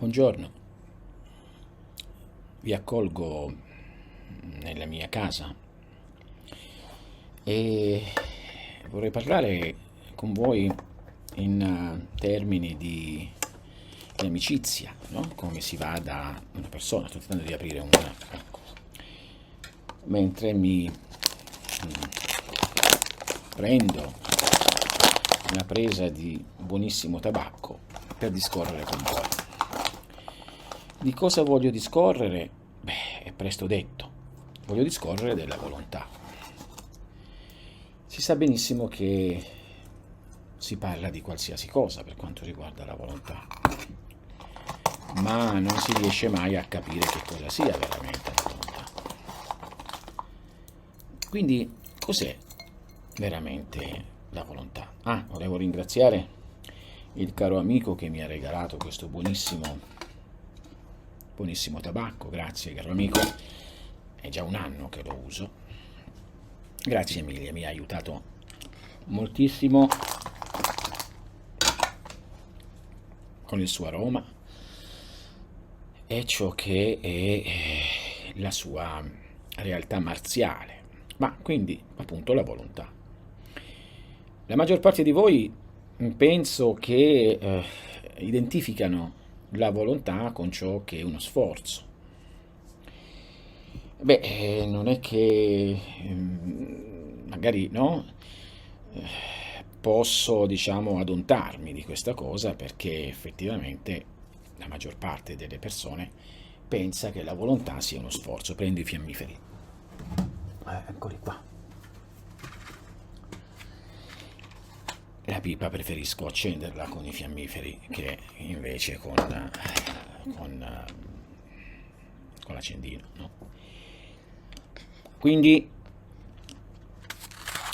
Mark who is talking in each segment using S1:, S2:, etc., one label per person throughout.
S1: Buongiorno, vi accolgo nella mia casa e vorrei parlare con voi in termini di amicizia, no? Come si va da una persona, sto tentando di aprire una, ecco, mentre mi prendo una presa di buonissimo tabacco per discorrere con voi. Di cosa voglio discorrere? Beh, è presto detto. Voglio discorrere della volontà. Si sa benissimo che si parla di qualsiasi cosa per quanto riguarda la volontà, ma non si riesce mai a capire che cosa sia veramente la volontà. Quindi, cos'è veramente la volontà? Volevo ringraziare il caro amico che mi ha regalato questo buonissimo tabacco. Grazie, caro amico. È già un anno che lo uso. Grazie Emilia, mi ha aiutato moltissimo con il suo aroma e ciò che è la sua realtà marziale, ma quindi appunto la volontà. La maggior parte di voi penso che identificano la volontà con ciò che è uno sforzo. Beh, non è che magari no, posso diciamo adontarmi di questa cosa perché effettivamente la maggior parte delle persone pensa che la volontà sia uno sforzo. Prendo i fiammiferi. Eccoli qua. La pipa preferisco accenderla con i fiammiferi che invece con l'accendino, no? Quindi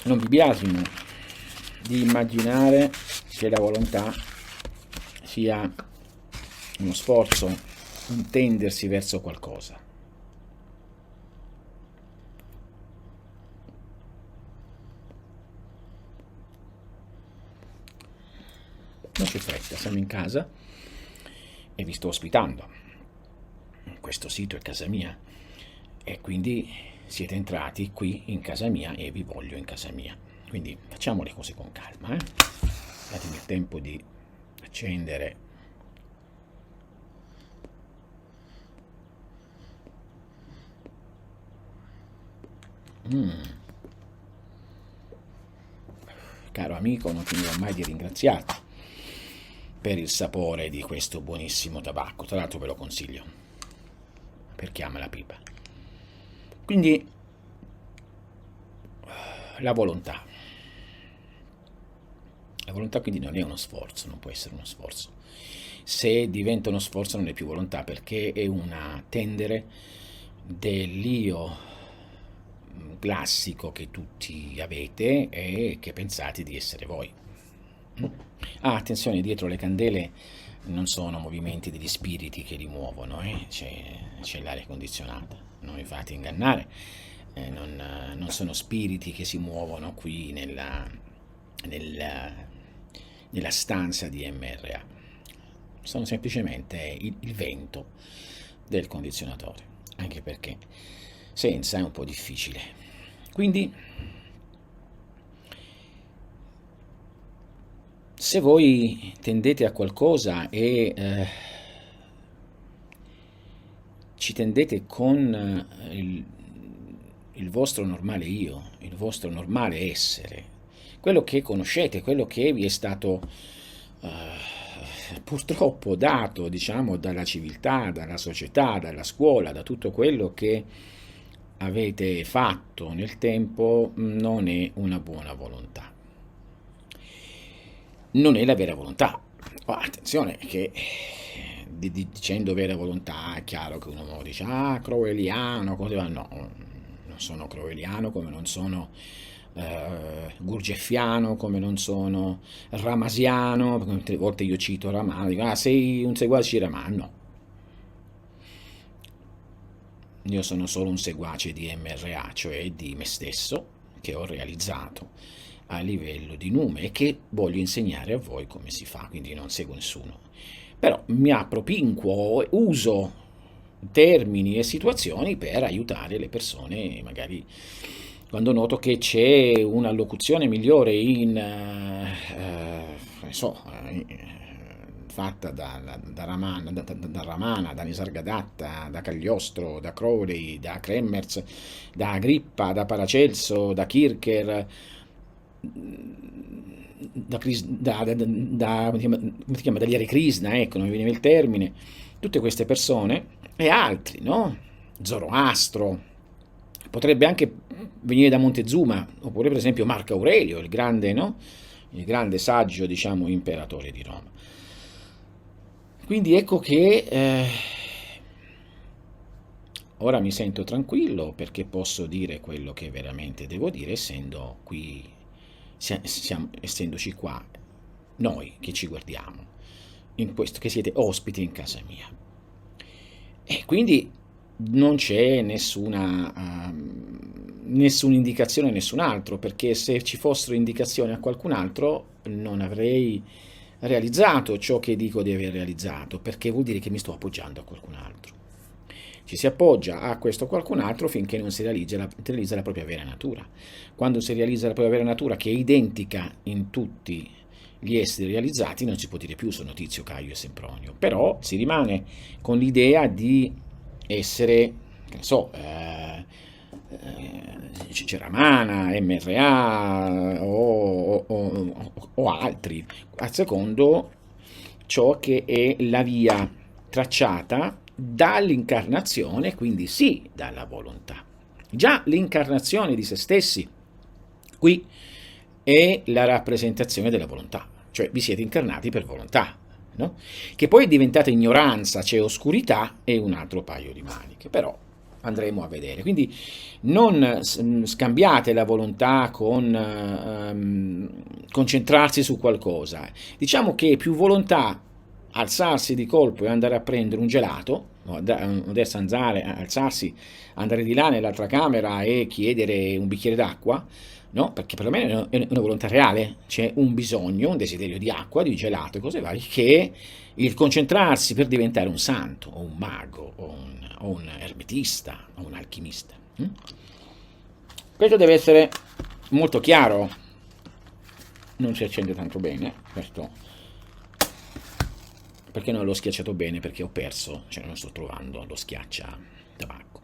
S1: non vi biasimo di immaginare che la volontà sia uno sforzo, un tendersi verso qualcosa. Non c'è fretta, siamo in casa e vi sto ospitando. Questo sito è casa mia e quindi siete entrati qui in casa mia e vi voglio in casa mia. Quindi facciamo le cose con calma, Datemi il tempo di accendere. Caro amico, non finirò mai di ringraziarti per il sapore di questo buonissimo tabacco. Tra l'altro ve lo consiglio per chi ama la pipa. Quindi la volontà. La volontà quindi non è uno sforzo, non può essere uno sforzo. Se diventa uno sforzo non è più volontà, perché è una tendere dell'io classico che tutti avete e che pensate di essere voi. Attenzione, dietro le candele non sono movimenti degli spiriti che li muovono, c'è l'aria condizionata, non vi fate ingannare, non sono spiriti che si muovono qui nella stanza di MRA, sono semplicemente il vento del condizionatore, anche perché senza è un po' difficile. Quindi se voi tendete a qualcosa e ci tendete con il vostro normale io, il vostro normale essere, quello che conoscete, quello che vi è stato purtroppo dato, diciamo, dalla civiltà, dalla società, dalla scuola, da tutto quello che avete fatto nel tempo, non è una buona volontà. Non è la vera volontà. Attenzione che dicendo vera volontà è chiaro che uno dice crowelliano, cose va. No, non sono crowelliano, come non sono gurgeffiano, come non sono ramasiano, perché molte volte io cito Raman, dico sei un seguace di Raman. No, io sono solo un seguace di MRA, cioè di me stesso, che ho realizzato a livello di nume e che voglio insegnare a voi come si fa, quindi non seguo nessuno. però mi appropinquo, uso termini e situazioni per aiutare le persone, magari quando noto che c'è un'allocuzione migliore non so, fatta da Ramana, da Ramana, da Nisargadatta, da Cagliostro, da Crowley, da Kremers, da Agrippa, da Paracelso, da Kircher, come si chiama, dagli Hare Krishna, ecco, non mi veniva il termine, tutte queste persone e altri, no? Zoroastro, potrebbe anche venire da Montezuma, oppure per esempio Marco Aurelio, il grande, no? Il grande saggio, diciamo, imperatore di Roma. Quindi ecco che ora mi sento tranquillo perché posso dire quello che veramente devo dire, essendo qui, essendoci qua, noi che ci guardiamo, che siete ospiti in casa mia. E quindi non c'è nessuna indicazione a nessun altro, perché se ci fossero indicazioni a qualcun altro non avrei realizzato ciò che dico di aver realizzato, perché vuol dire che mi sto appoggiando a qualcun altro. Ci si appoggia a questo qualcun altro finché non si realizza la propria vera natura. Quando si realizza la propria vera natura, che è identica in tutti gli esseri realizzati, non si può dire più sono Tizio, Caio e Sempronio, però si rimane con l'idea di essere, che ne so, Ramana, MRA o altri, a secondo ciò che è la via tracciata dall'incarnazione, quindi sì, dalla volontà. Già l'incarnazione di se stessi qui è la rappresentazione della volontà, cioè vi siete incarnati per volontà, no? Che poi è diventata ignoranza, c'è oscurità e un altro paio di maniche, però andremo a vedere. Quindi non scambiate la volontà con concentrarsi su qualcosa. Diciamo che è più volontà alzarsi di colpo e andare a prendere un gelato, o adesso alzarsi, andare di là nell'altra camera e chiedere un bicchiere d'acqua, no? Perché perlomeno è una volontà reale, c'è un bisogno, un desiderio di acqua, di gelato e cose varie, che il concentrarsi per diventare un santo, o un mago, o un ermetista, o un alchimista. Questo deve essere molto chiaro, non si accende tanto bene, questo perché non l'ho schiacciato bene, perché ho perso, cioè non sto trovando lo schiaccia tabacco.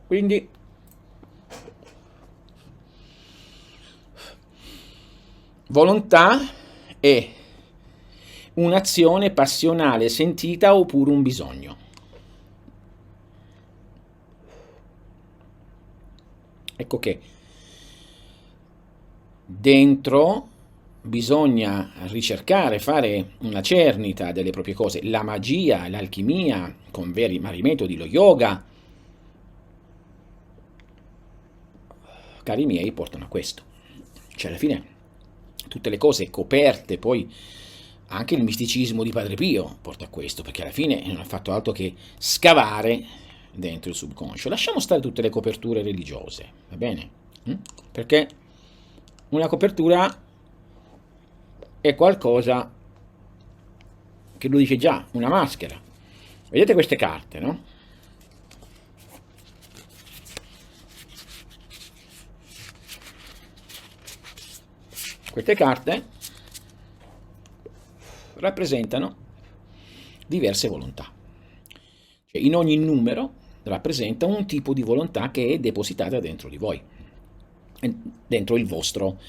S1: Quindi volontà è un'azione passionale sentita oppure un bisogno. Ecco che dentro bisogna ricercare, fare una cernita delle proprie cose, la magia, l'alchimia, con vari metodi, lo yoga, cari miei, portano a questo. Cioè alla fine tutte le cose coperte, poi anche il misticismo di Padre Pio porta a questo, perché alla fine non ha fatto altro che scavare dentro il subconscio. Lasciamo stare tutte le coperture religiose, va bene? Perché una copertura è qualcosa che lui dice già, una maschera. Vedete queste carte, no? Queste carte rappresentano diverse volontà. Cioè, in ogni numero rappresenta un tipo di volontà che è depositata dentro di voi, dentro il vostro